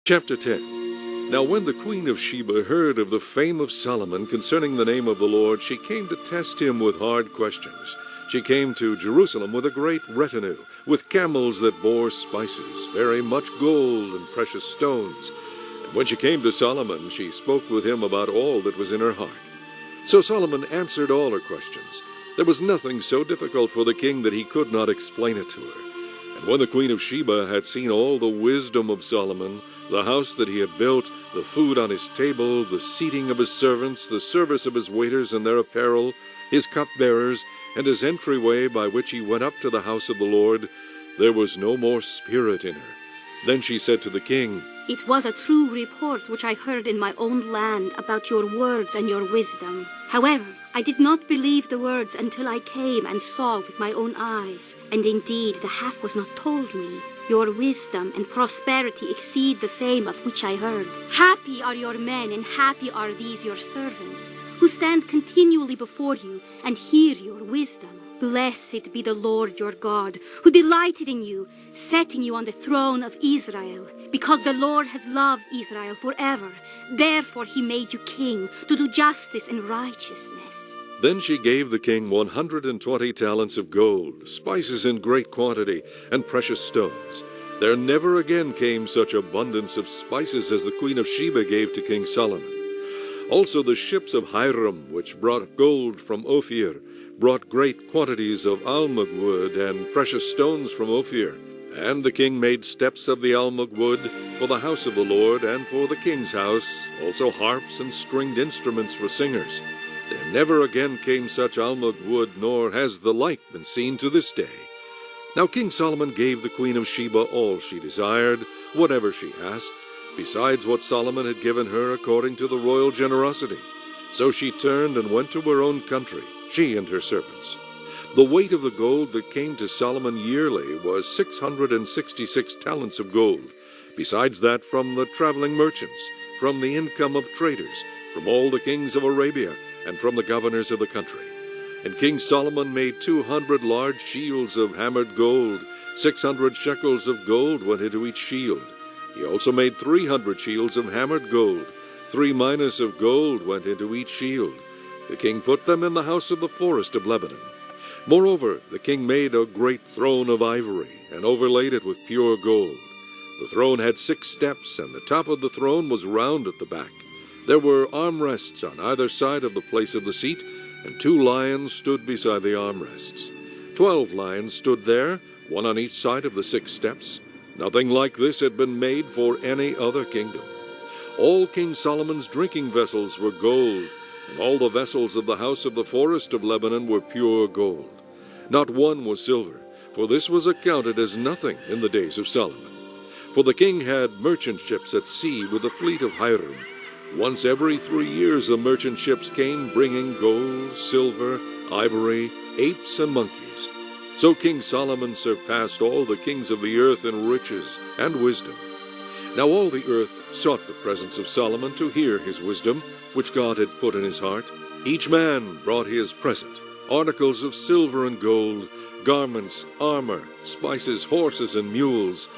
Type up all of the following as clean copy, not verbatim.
Chapter 10. Now when the queen of Sheba heard of the fame of Solomon concerning the name of the Lord, she came to test him with hard questions. She came to Jerusalem with a great retinue, with camels that bore spices, very much gold and precious stones. And when she came to Solomon, she spoke with him about all that was in her heart. So Solomon answered all her questions. There was nothing so difficult for the king that he could not explain it to her. And when the queen of Sheba had seen all the wisdom of Solomon, the house that he had built, the food on his table, the seating of his servants, the service of his waiters and their apparel, his cupbearers, and his entryway by which he went up to the house of the Lord, there was no more spirit in her. Then she said to the king, "It was a true report which I heard in my own land about your words and your wisdom. However, I did not believe the words until I came and saw with my own eyes. And indeed, the half was not told me. Your wisdom and prosperity exceed the fame of which I heard. Happy are your men, and happy are these your servants, who stand continually before you and hear your wisdom. Blessed be the Lord your God, who delighted in you, setting you on the throne of Israel. Because the Lord has loved Israel forever, therefore he made you king to do justice and righteousness." Then she gave the king 120 talents of gold, spices in great quantity, and precious stones. There never again came such abundance of spices as the queen of Sheba gave to King Solomon. Also the ships of Hiram, which brought gold from Ophir, brought great quantities of almug wood and precious stones from Ophir. And the king made steps of the almug wood for the house of the Lord and for the king's house, also harps and stringed instruments for singers. There never again came such almug wood, nor has the like been seen to this day. Now King Solomon gave the queen of Sheba all she desired, whatever she asked, besides what Solomon had given her according to the royal generosity. So she turned and went to her own country, she and her servants. The weight of the gold that came to Solomon yearly was 666 talents of gold, besides that from the traveling merchants, from the income of traders, from all the kings of Arabia, and from the governors of the country. And King Solomon made 200 large shields of hammered gold. 600 shekels of gold went into each shield. He also made 300 shields of hammered gold. 3 minas of gold went into each shield. The king put them in the house of the forest of Lebanon. Moreover, the king made a great throne of ivory, and overlaid it with pure gold. The throne had 6 steps, and the top of the throne was round at the back. There were armrests on either side of the place of the seat, and 2 lions stood beside the armrests. 12 lions stood there, one on each side of the 6 steps. Nothing like this had been made for any other kingdom. All King Solomon's drinking vessels were gold, and all the vessels of the house of the forest of Lebanon were pure gold. Not one was silver, for this was accounted as nothing in the days of Solomon. For the king had merchant ships at sea with the fleet of Hiram. Once every 3 years the merchant ships came bringing gold, silver, ivory, apes, and monkeys. So King Solomon surpassed all the kings of the earth in riches and wisdom. Now all the earth sought the presence of Solomon to hear his wisdom, which God had put in his heart. Each man brought his present, articles of silver and gold, garments, armor, spices, horses, and mules,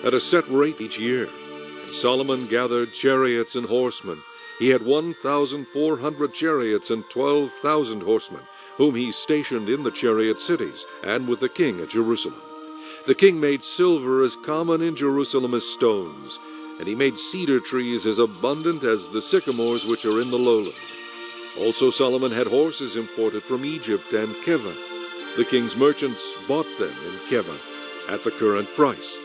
at a set rate each year. And Solomon gathered chariots and horsemen. He had 1,400 chariots and 12,000 horsemen, whom he stationed in the chariot cities, and with the king at Jerusalem. The king made silver as common in Jerusalem as stones, and he made cedar trees as abundant as the sycamores which are in the lowland. Also Solomon had horses imported from Egypt and Keva. The king's merchants bought them in Keva at the current price.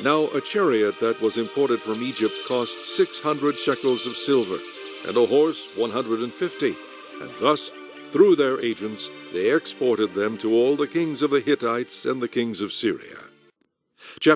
Now a chariot that was imported from Egypt cost 600 shekels of silver, and a horse 150, and thus, through their agents, they exported them to all the kings of the Hittites and the kings of Syria.